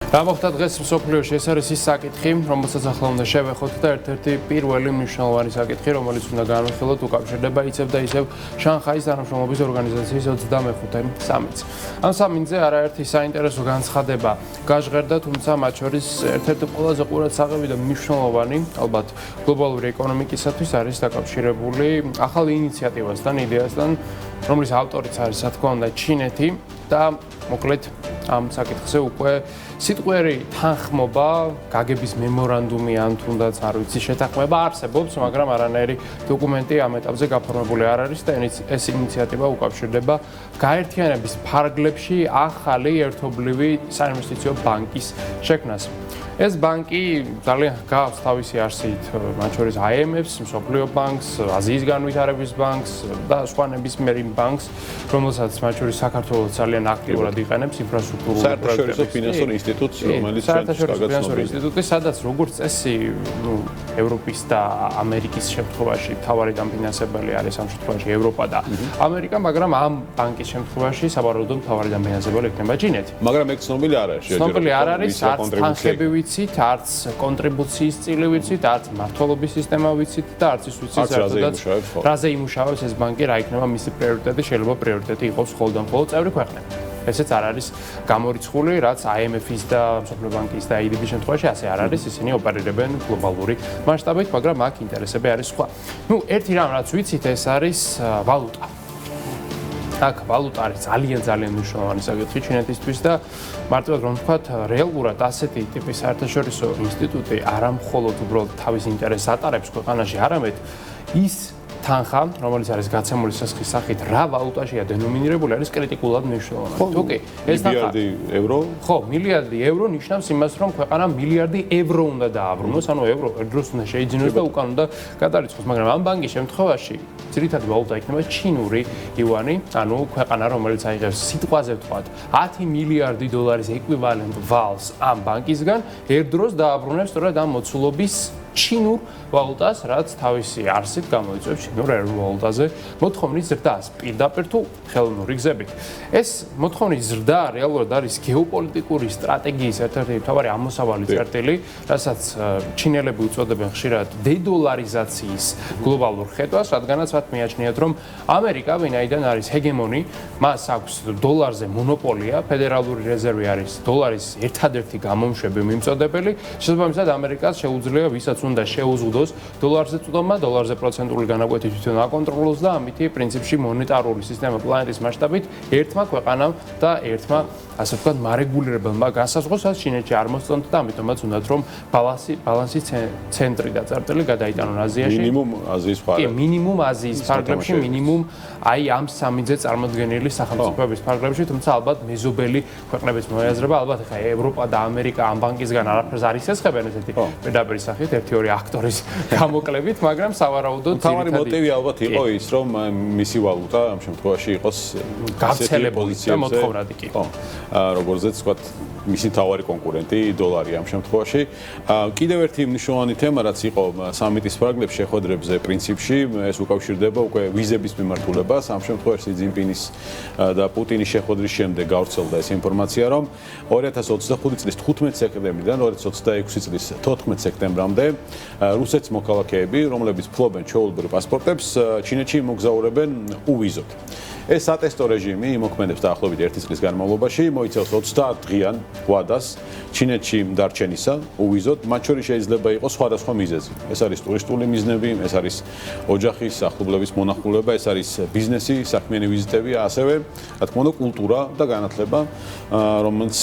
რა მოხდა დღეს მსოფლიოში ეს არის ის საკითხი, რომელსაც ახლა უნდა შევეხოთ და ერთ-ერთი პირველი მნიშვნელოვანი საკითხი, რომელიც უნდა განვიხილოთ, უკავშირდება ისევ და ისევ შანხაის თანამშრომლობის ორგანიზაციის 25 სამიტს. ამ სამიტზე არაერთი საინტერესო განცხადება გაჟღერდა, თუმცა მათ შორის ერთ-ერთი ყველაზე ყურადსაღები და მნიშვნელოვანი, ალბათ გლობალური ეკონომიკისათვის არის დაკავშირებული ახალ ინიციატივასთან, იდეასთან, რომლის ავტორიც არის, რა თქმა უნდა, ჩინეთი და მოკლედ ამ საკითხზე უკვე სიტყვიერი თანხმობა, გაგების მემორანდუმი ან თუნდაც არ ვიცი შეთანხმება არსებობს, მაგრამ არანაირი დოკუმენტი ამ ეტაპზე გაფორმებული არ არის და ეს ინიციატივა უკავშირდება გაერთიანების ფარგლებში ახალი ერთობლივი საინვესტიციო ბანკის შექმნას. ეს ბანკი ძალიან გავს თავისი არსით, მათ შორის IMF-ს, მსოფლიო ბანკს, აზიის განვითარების ბანკს და სხვა ნებისმიერ იმ ბანკს, რომელსაც მათ შორის საქართველოს ძალიან აქტიურად იყენებს ინფრასტრუქტურულ საერთაშორისო ფინანსური ინსტიტუტს, რომელიც საერთაშორისო ფინანსური ინსტიტუტი, სადაც როგორც წესი, ევროპის და ამერიკის შემთხვევაში მთავარი დამფინანსებელი არის ამ შემთხვევაში ევროპა და ამერიკა, მაგრამ ამ ბანკის შემთხვევაში საბოლოოდ მთავარი დამფინანსებელი იქნება ჩინეთი. მაგრამ ეგ ცნობილი არ არის. ცნობილი არ არის, არც თანხები ვიცით, არც კონტრიბუციის წილი ვიცით, არც მართლობის სისტემა ვიცით და არც ის ვიცით, რაზე იმუშავებს ეს ბანკი, რა იქნება მისი პრიორიტეტი, შეიძლება პრიორიტეტი იყოს მხოლოდ და მხოლოდ წევრი ქვეყნები. ესეც არ არის გამორიცხული, რაც IMF-ის და მსოფლიო ბანკის და ADB-ის შემთხვევაში ასე არ არის, ისინი ოპერირებენ გლობალური მასშტაბით, მაგრამ აქ ინტერესები არის სხვა. ერთი რამ, რაც ვიცით, ეს არის ვალუტა. აქ ვალუტა არის ძალიან მნიშვნელოვანი საკითხი ჩინეთისთვის და მარტივად რომ ვთქვათ, რეალურად ასეთი ტიპის საერთაშორისო ინსტიტუტი არა მხოლოდ უბრალოდ თავის ინტერესს ატარებს ქვეყანაში, არამედ ის თანხა, რომელიც არის გაცემული სასხის სახით, რა ვალუტაშია დენომინირებული, არის კრიტიკულად მნიშვნელოვანი. თუკი ეს თანხა მილიარდი ევრო? ხო, მილიარდი ევრო ნიშნავს იმას, რომ ქვეყანა მილიარდი ევრო უნდა დააბრუნოს, ანუ ევრო ერთ დროს უნდა შეიძინოს და უკან უნდა გადარიცხოს, მაგრამ ამ ბანკის შემთხვევაში ძირითადი ვალუტა იქნება ჩინური იუანი, ანუ ქვეყანა, რომელიც აიღებს სიტყვაზე ვთქვათ 10 მილიარდი დოლარის ეკვივალენტ ვალს ამ ბანკისგან, ერთ დროს დააბრუნებს სწორედ ამ მოცულობის ჩინურ ვალუტას, რაც თავისი არსით გამოიწვევს ჩინურ ეროვნულ ვალუტაზე მოთხოვნის ზრდას პირდაპირ თუ ხელოვნური გზებით. ეს მოთხოვნის ზრდა რეალურად არის გეოპოლიტიკური სტრატეგიის ერთ-ერთი მთავარი ამოსავალი წერტილი, რასაც ჩინელები უწოდებენ ხშირად დედოლარიზაციის გლობალურ ხედვას, რადგანაც მათ მიაჩნიათ, რომ ამერიკა, ვინაიდან არის ჰეგემონი, მას აქვს დოლარზე მონოპოლია, ფედერალური რეზერვი არის დოლარის ერთადერთი გამომშვები მიმწოდებელი, შესაბამისად ამერიკას შეუძლია ვისაც უნდა შეუზღუდოს დოლარზე წვდომა, დოლარზე პროცენტული განაკვეთი თვითონ აკონტროლოს და ამით პრინციპში მონეტარული სისტემა პლანეტის მასშტაბით ერთმა ქვეყანამ და ერთმა ასე ვთქვათ მარეგულირებელმა განსაზღვროს, რაც ჩინეთში არ მოსწონთ და ამიტომაც უნდათ რომ ბალანსის ცენტრი და წერტილი გადაიტანონ აზიაში. მინიმუმ აზიის ფარგლებში. კი, მინიმუმ აზიის ფარგლებში, მინიმუმ აი ამ სამიძე წარმოდგენილი სახელმწიფოების ფარგლებში, თუმცა ალბათ მეზობელი ქვეყნების მოიაზრება, ალბათ ხა ევროპა და ამერიკა ამ ბანკისგან არაფერს არ ისესხებენ ესეთი პირდაპირ სახით ერთი-ორი აქტორის გამოკლებით, მაგრამ სავარაუდოდ თავარი მოტივი ალბათ იყო ის, რომ მისი ვალუტა ამ შემთხვევაში იყოს გავრცელებული და მოთხოვნადი კი. როგორზეც ვთქვათ, მისი თავარი კონკურენტი დოლარი ამ შემთხვევაში. კიდევ ერთი მნიშვნელოვანი თემა, რაც იყო სამიტის ფარგლებში შეხვედრებზე პრინციპში, ეს უკავშირდება უკვე ვიზების მიმართულებას. ამ შემთხვევაში სი ძინპინის და პუტინის შეხვედრის შემდეგ გავრცელდა ეს ინფორმაცია, რომ 2025 წლის 15 სექტემბრიდან 2026 წლის 14 სექტემბრამდე რუსეთის მოქალაქეები, რომლებიც ფლობენ ჩვეულებრივ პასპორტებს, ჩინეთში მოგზაურებენ უვიზოდ. ეს სატესტო რეჟიმი იმოქმედებს დაახლოებით 1 წლის განმავლობაში, მოიცავს 30 დღიან ვადას ჩინეთში დარჩენისა უვიზოდ, მათ შორის შეიძლება იყოს სხვადასხვა მიზეზი. ეს არის ტურისტული მიზნები, ეს არის ოჯახის, ახლობლების მონახულება, ეს არის ბიზნესი, საქმიანი ვიზიტები, ასევე, რა თქმა უნდა, კულტურა და განათლება, რომელიც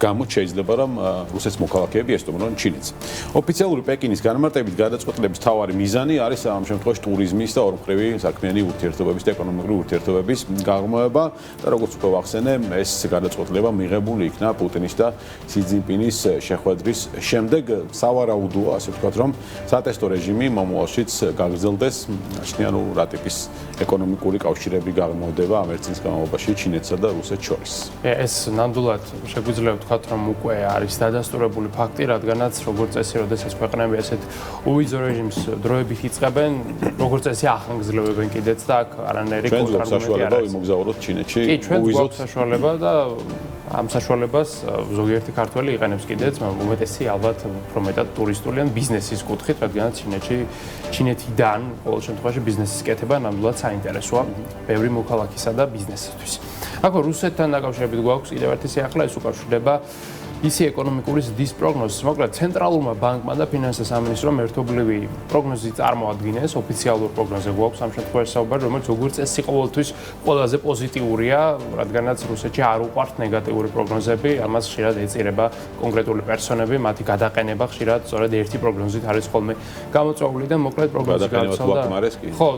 გამოც შეიძლება რომ რუსეთის მოქალაქეები ესტუმრონ ჩინეთს. ოფიციალური პეკინის განმარტებით გადაწყვეტილების მთავარი მიზანი არის ამ შემთხვევაში ტურიზმის და ორმხრივი საქმიანი ურთიერთობების და ეკონომიკური ურთიერთობების გაღრმავება და როგორც უკვე ვახსენე, ეს გადაწყვეტილება მიღებული იქნა პუტინის და სი ძინპინის შეხვედრის შემდეგ. სავარაუდოა, ასე ვთქვათ, რომ სატესტო რეჟიმი მომავალშიც გაგრძელდეს, ნაშნია რა ტიპის ეკონომიკური კავშირები გაღრმავდება ამ ერთ წლის განმავლობაში ჩინეთსა და რუსეთს შორის. ეს ნამდვილად შეგვიძლია ვთქვათ, რომ უკვე არის დადასტურებული ფაქტი, რადგანაც როგორც წესი, როდესაც ქვეყნები ასეთ უვიზო რეჟიმს დროებით იწყებენ, როგორც წესი ახანგრძლივებენ კიდეც და აქ არანაირი კონტრარგუმენტი არ არის. იმოგზაუროთ ჩინეთში უვიზოდ საშუალება და ამ საშუალებას ზოგიერთი ქართველი იყენებს კიდეც, უმეტესი ალბათ უფრო მეტად ტურისტული ან ბიზნესის კუთხით, რადგანაც ჩინეთიდან ყოველ შემთხვევაში ბიზნესის კეთება ნამდვილად საინტერესოა ბევრი მოქალაქისა და ბიზნესისთვის. აქ რუსეთთან დაკავშირებით გვაქვს კიდევ ერთი სიახლე, ეს უკავშირდება ისი ეკონომიკური ზრდის პროგნოზს, მოკლედ ცენტრალურმა ბანკმა და ფინანსთა სამინისტრომ ერთობლივი პროგნოზი წარმოადგინეს, ოფიციალური პროგნოზი გვაქვს ამ შემთხვევაში საუბარი, რომელიც როგორც წესი ყოველთვის ყველაზე პოზიტიურია, რადგანაც რუსეთში არ უყვართ ნეგატიური პროგნოზები, ამას ხშირად ეწირება კონკრეტული პერსონები, მათი გადაყენება ხშირად სწორედ ერთი პროგნოზით არის ხოლმე გამოწვეული და მოკლედ პროგნოზი გადაყენება ხო,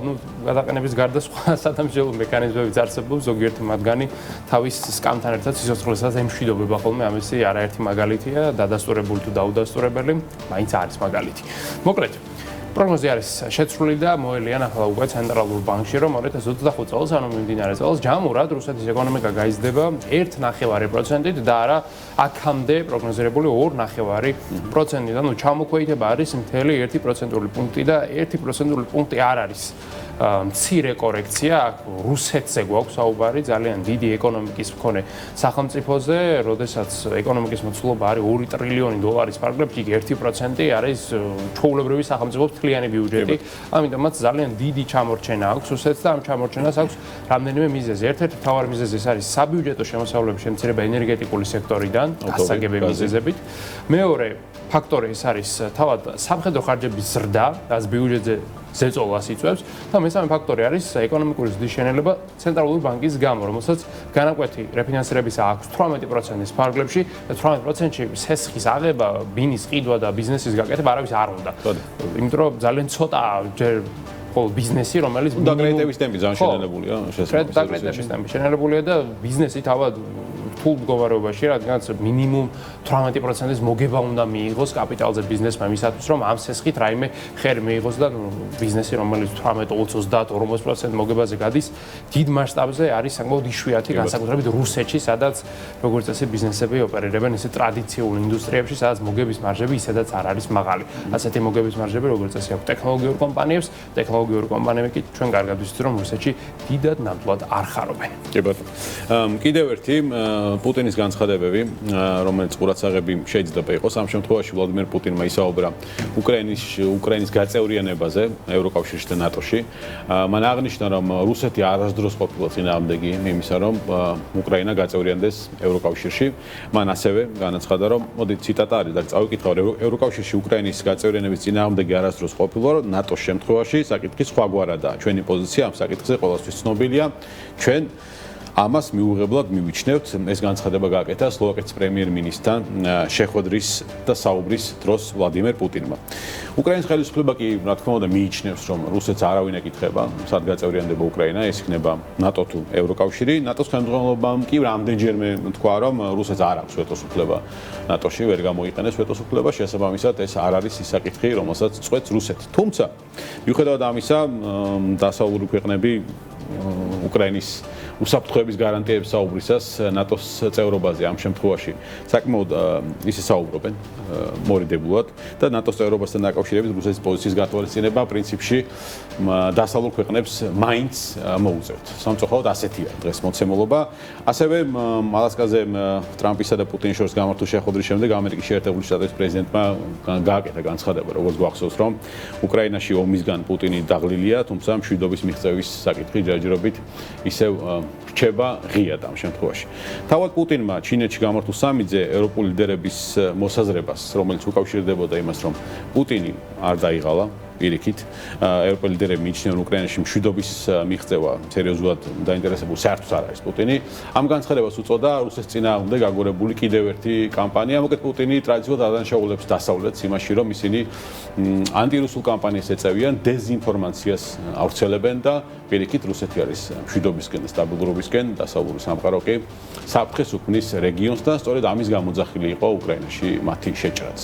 გადაყენების გარდა სხვა სადამსჯელო მექანიზმებიც არსებობს, ზოგიერთი მათგანი თავის სკამთან ერთად სიცოცხლესაც ემშვიდობება ხოლმე, ამისი არაერთი მაგალითია, დადასტურებული თუ დაუდასტურებელი, მაინც არის მაგალითი. მოკლედ, პროგნოზი არის შეცვლილი და მოელიან ახლა უკვე ცენტრალურ ბანკში, რომ 2025 წელს, ანუ მიმდინარე წელს, ჯამურად რუსეთის ეკონომიკა გაიზრდება 1.9%-ით და არა აქამდე პროგნოზირებული 2.9%-ით. ანუ ჩამოქვეითება არის მთელი 1%-ული პუნქტი და 1%-ული პუნქტი არ არის მცირე კორექცია, აქ რუსეთზე გვაქვს საუბარი, ძალიან დიდი ეკონომიკის მქონე სახელმწიფოზე, როდესაც ეკონომიკის მოცულობა არის 2 ტრილიონი დოლარის ფარგლებში, იქ 1% არის ჩვეულებრივი სახელმწიფოს მთლიანი ბიუჯეტი, ამიტომაც ძალიან დიდი ჩამორჩენა აქვს რუსეთს და ამ ჩამორჩენას აქვს რამდენიმე მიზეზი. ერთ-ერთი მთავარი მიზეზი არის საბიუჯეტო შემოსავლების შემცირება ენერგეტიკული სექტორიდან, გასაგები მიზეზებით. მეორე ფაქტორი ეს არის თავად სამხედრო ხარჯების ზრდა, რაც ბიუჯეტზე ზეწოლას იწვევს და მესამე ფაქტორი არის ეკონომიკური ზრდის შენელება ცენტრალური ბანკის გამო, რომელსაც განაკვეთი რეფინანსირებისა აქვს 18%-ის ფარგლებში და 18%-ში სესხის აღება, ბინის ყიდვა და ბიზნესის გაკეთება არავის არ უნდა. იმიტომ რომ ძალიან ცოტა ჯერ ხოლ ბიზნესი, რომელიც და კრედიტების ტემპი ძალიან შენელებულია, შესაძლოა. კრედიტების ტემპი შენელებულია და ბიზნესი თავად რთულ მდგომარეობაში, რადგანაც მინიმუმ 18%-ის მოგება უნდა მიიღოს კაპიტალზე ბიზნესმა იმისათვის, რომ ამ სესხით რაიმე ხერი მიიღოს და ბიზნესი, რომელიც 18, 20, 30, 40% მოგებაზე გადის, დიდ მასშტაბზე არის საკმაოდ იშვიათი, განსაკუთრებით რუსეთში, სადაც როგორც წესი ბიზნესები ოპერირებენ ისე ტრადიციულ ინდუსტრიებში, სადაც მოგების მარჟები ისედაც არ არის მაღალი. ასეთი მოგების მარჟები როგორც წესი აქვს ტექნოლოგიურ კომპანიებს, ტექნოლოგიური კომპანიები კი ჩვენ კარგად ვიცით, რომ რუსეთში დიდად ნამდვილად არ ხარობენ. კი ბატონო. კიდევ ერთი პუტინის განცხადებები, რომელიც ყურადსაღები შეიძლება იყოს, ამ შემთხვევაში ვლადიმერ პუტინმა ისაუბრა უკრაინის გაწევრიანებაზე ევროკავშირში და ნატოში. მან აღნიშნა, რომ რუსეთი არასდროს ყოფილა წინააღმდეგი იმისა, რომ უკრაინა გაწევრიანდეს ევროკავშირში. მან ასევე განაცხადა, რომ მოდი ციტატა არის და წავიკითხავ, ევროკავშირში უკრაინის გაწევრიანების წინააღმდეგი არასდროს ყოფილა, რომ ნატოს შემთხვევაში საკითხი სხვაგვარადაა. ჩვენი პოზიცია ამ საკითხზე ყოველთვის ცნობილია. ჩვენ ამას მიუღებლად მივიჩნევთ. ეს განცხადება გააკეთა სლოვაკეთის პრემიერ-მინისტრთან შეხვედრის და საუბრის დროს ვლადიმერ პუტინმა. უკრაინის ხელისუფლება კი, რა თქმა უნდა, მიიჩნევს, რომ რუსეთს არავინ ეკითხება, სად გაწევრიანდება უკრაინა, ეს იქნება ნატო თუ ევროკავშირი. ნატოს ხელმძღვანელობამ კი რამდენჯერმე თქვა, რომ რუსეთს არ აქვს ვეტოს უფლება ნატოში, ვერ გამოიყენეს ვეტოს უფლება, შესაბამისად ეს არ არის ის საკითხი, რომელსაც წვეთს რუსეთი. თუმცა, მიუხედავად ამისა, დასავლური ქვეყნები უკრაინის უსაფრთხოების გარანტიების საუბრისას ნატოს წევრობაზე ამ შემთხვევაში საკმაოდ ისე საუბრობენ მორიდებულად და ნატოს წევრობასთან დაკავშირებით რუსეთის პოზიციის გათვალისწინება პრინციპში დასავლურ ქვეყნებს მაინც მოუწევთ. სამწუხაროდ ასეთია დღეს მოცემულობა. ასევე ალასკაზე ტრამპისა და პუტინის შორის გამართულ შეხვედრის შემდეგ ამერიკის შეერთებული შტატების პრეზიდენტმა გააკეთა განცხადება, როგორც გვახსოვს, რომ უკრაინაში ომისგან პუტინი დაღლილია, თუმცა მშვიდობის მიღწევის საკითხი ჯერჯერობით ისევ რჩება ღიად ამ შემთხვევაში. თავად პუტინმა ჩინეთში გამართულ სამიტზე ევროპული ლიდერების მოსაზრებას, რომელიც უკავშირდებოდა იმას, რომ პუტინი არ დაიღალა პირიქით, ევროპელი ლიდერები მიიჩნევენ უკრაინაში მშვიდობის მიღწევა სერიოზულად დაინტერესებული საერთოდ არ არის პუტინი. ამ განცხადებას უწოდა რუსეთის წინააღმდეგ გაგორებული კიდევ ერთი კამპანია. მოკლედ პუტინი ტრადიციულად ადანაშაულებს დასავლეთს იმაში, რომ ისინი ანტირუსულ კამპანიას ეწევიან, დეზინფორმაციას ავრცელებენ და პირიქით რუსეთი არის მშვიდობისკენ და სტაბილურობისკენ, დასავლური სამყარო კი საფრთხეს უქმნის რეგიონს და სწორედ ამის გამოძახილი იყო უკრაინაში მათი შეჭრაც.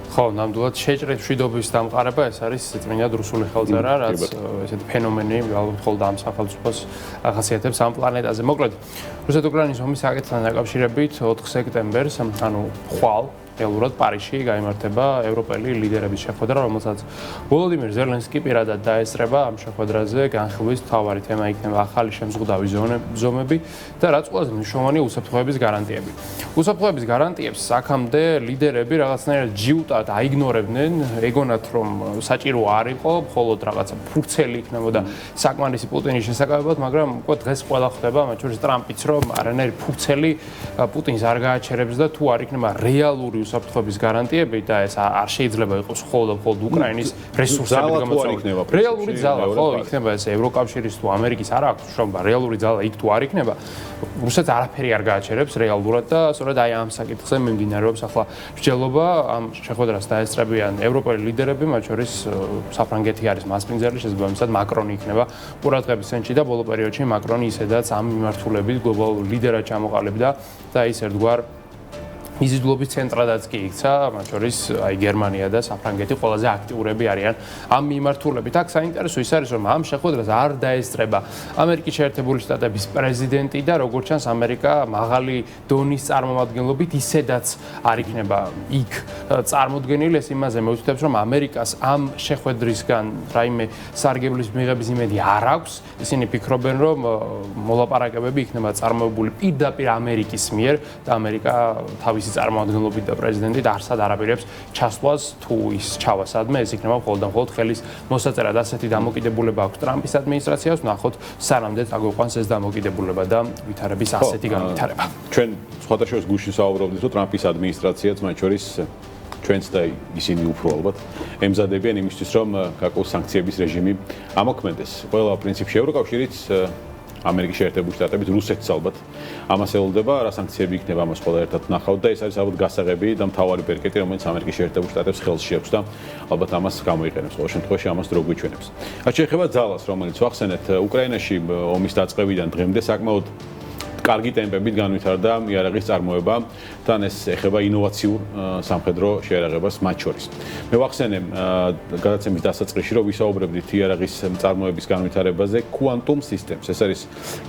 ხო, ნამდვილად შეჭრით მშვიდობის დამყარება ეს არის წმინდად რუსული ხელწერა, რაც ესეთი ფენომენი ალბათ მხოლოდ ამ სახელმწიფოს ახასიათებს ამ პლანეტაზე. მოკლედ, რუსეთ-უკრაინის ომის საკითხთან დაკავშირებით 4 სექტემბერს, ანუ ხვალ რეალურად პარიზში გაიმართება ევროპელი ლიდერების შეხვედრა, რომელსაც ვოლოდიმირ ზელენსკი პირადად დაესწრება. ამ შეხვედრაზე განხილვის მთავარი თემა იქნება ახალი შემზღუდავი ზომები და რაც ყველაზე მნიშვნელოვანია უსაფრთხოების გარანტიები. უსაფრთხოების გარანტიებს აქამდე ლიდერები რაღაცნაირად ჯიუტად აიგნორებდნენ, ეგონათ რომ საჭირო არ იყო, მხოლოდ რაღაცა ფურცელი იქნებოდა საკმარისი პუტინის შესაძლებლად, მაგრამ უკვე დღეს ყველა ხვდება, მათ შორის ტრამპიც, რომ არანაირი ფურცელი პუტინს არ გააჩერებს და თუ არ იქნება რეალური უსაფრთხოების გარანტიები და ეს არ შეიძლება იყოს მხოლოდ უკრაინის რესურსებით გამოწვეული. რეალური ძალა ხო იქნება ეს ევროკავშირის თუ ამერიკის არ აქვს მშრომლობა, რეალური ძალა იქ თუ არ იქნება, რუსეთს არაფერი არ გააჩერებს რეალურად და სწორედ აი ამ საკითხზე მიმდინარეობს ახლა მსჯელობა. ამ შეხვედრას დაესწრებიან ევროპელი ლიდერები, მათ შორის საფრანგეთი არის მასპინძელი, შესაბამისად მაკრონი იქნება ყურადღების ცენტრში და ბოლო პერიოდში მაკრონი ისედაც ამ მიმართულებით გლობალურ ლიდერად ჩამოყალიბდა და ის ერთგვარ მიზიდულობის ცენტრადაც კი იქცა, მათ შორის აი გერმანია და საფრანგეთი ყველაზე აქტიურები არიან ამ მიმართულებით. აქ საინტერესო ის არის, რომ ამ შეხვედრას არ დაესწრება ამერიკის შეერთებული შტატების პრეზიდენტი და როგორც ჩანს ამერიკა მაღალი დონის წარმომადგენლობით ისედაც არ იქნება იქ წარმოდგენილი. ეს იმაზე მოვიცდებს, რომ ამერიკას ამ შეხვედრისგან რაიმე სარგებლის მიღების იმედი არ აქვს. ისინი ფიქრობენ, რომ მოლაპარაკებები იქნება წარმოებული პირდაპირ ამერიკის მიერ და ამერიკა თავის წარმოადგენლობით და პრეზიდენტი არსად არაპირებს ჩასვლას თუ ის ჩავა სადმე, ეს იქნება მხოლოდ ხელის მოსაწერად. ასეთი დამოკიდებულება აქვს ტრამპის ადმინისტრაციას, ნახოთ სანამდე წაგვიყვანს ეს დამოკიდებულება და ვითარების ასეთი განვითარება. ჩვენ სხვათა შორის გუშინ საუბრობდით, რომ ტრამპის ადმინისტრაციაც მათ შორის ჩვენც და ისინი უფრო ალბათ ემზადებიან იმისთვის, რომ გაკეთოს სანქციების რეჟიმი ამოქმედდეს. ყველა პრინციპში ევროკავშირიც ამერიკის შეერთებული შტატებით, რუსეთს ალბათ ამას ელოდება, რა სანქციები იქნება ამას ყველა ერთად ნახავთ და ეს არის ალბათ გასაღები და მთავარი პერკეტი, რომელიც ამერიკის შეერთებული შტატებს ხელში აქვს და ალბათ ამას გამოიყენებს. ყოველ შემთხვევაში ამას დრო გვიჩვენებს. რაც შეეხება ძალას, რომელიც ვახსენეთ, უკრაინაში ომის დაწყებიდან დღემდე საკმაოდ კარგი ტემპებით განვითარდა იარაღის წარმოება და ეს ეხება ინოვაციურ სამხედრო შეიარაღებას მათ შორის. მე ვახსენე გადაცემის დასაწყისში, რომ ვისაუბრებდით იარაღის წარმოების განვითარებაზე Quantum Systems. ეს არის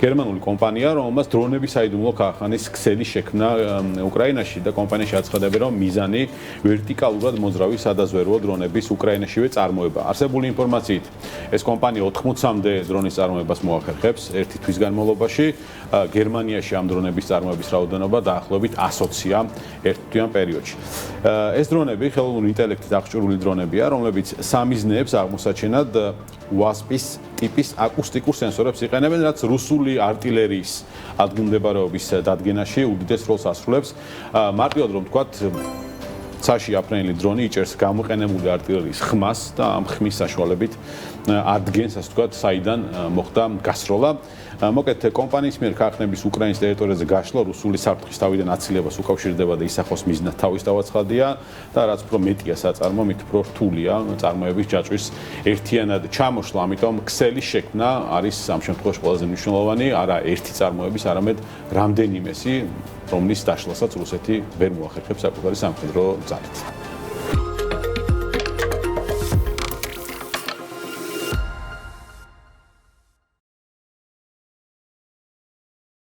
გერმანული კომპანია, რომელმაც დრონების საიდუმლო ქარხანის ქსელი შექმნა უკრაინაში და კომპანიაში აცხადებენ, რომ მიზანი ვერტიკალურად მოძრავი სადაზვერვო დრონების უკრაინაშივე წარმოება. არსებული ინფორმაციით, ეს კომპანია 80-მდე დრონის წარმოებას მოახერხებს ერთი თვის განმავლობაში. გერმანიაში ამ დრონების წარმოების რაოდენობა დაახლოებით 120-ია ერთთვიან პერიოდში. ეს დრონები ხელოვნური ინტელექტით აღჭურვილი დრონებია, რომლებიც სამიზნეებს აღმოსაჩენად WASP-ის ტიპის აკუსტიკურ სენსორებს იყენებენ, რაც რუსული артиლერიის ადგილმდებარეობის დადგენაში უდიდეს როლს ასრულებს. მარტივად რომ ვთქვათ, ცაში აფრენილი დრონი იჭერს გამოყენებული артиლერიის ხმას და ამ ხმის საშუალებით ადგენს, ასე ვთქვათ, საიდან მოხდა გასროლა. მოკეთ კომპანიის მიერ ქარხნების უკრაინის ტერიტორიაზე გაშლა რუსული საფრთხის თავიდან აცილებას უკავშირდება და ისახოს მიზნად თავისთავად ცხადია და რაც უფრო მეტია საწარმო, მით უფრო რთულია წარმოების ჯაჭვის ერთიანად ჩამოშლა, ამიტომ ქსელის შექმნა არის ამ შემთხვევაში ყველაზე მნიშვნელოვანი, არა ერთი წარმოების, არამედ რამდენიმესი, რომლის დაშლასაც რუსეთი ვერ მოახერხებს საკუთარი სამხედრო ძალით.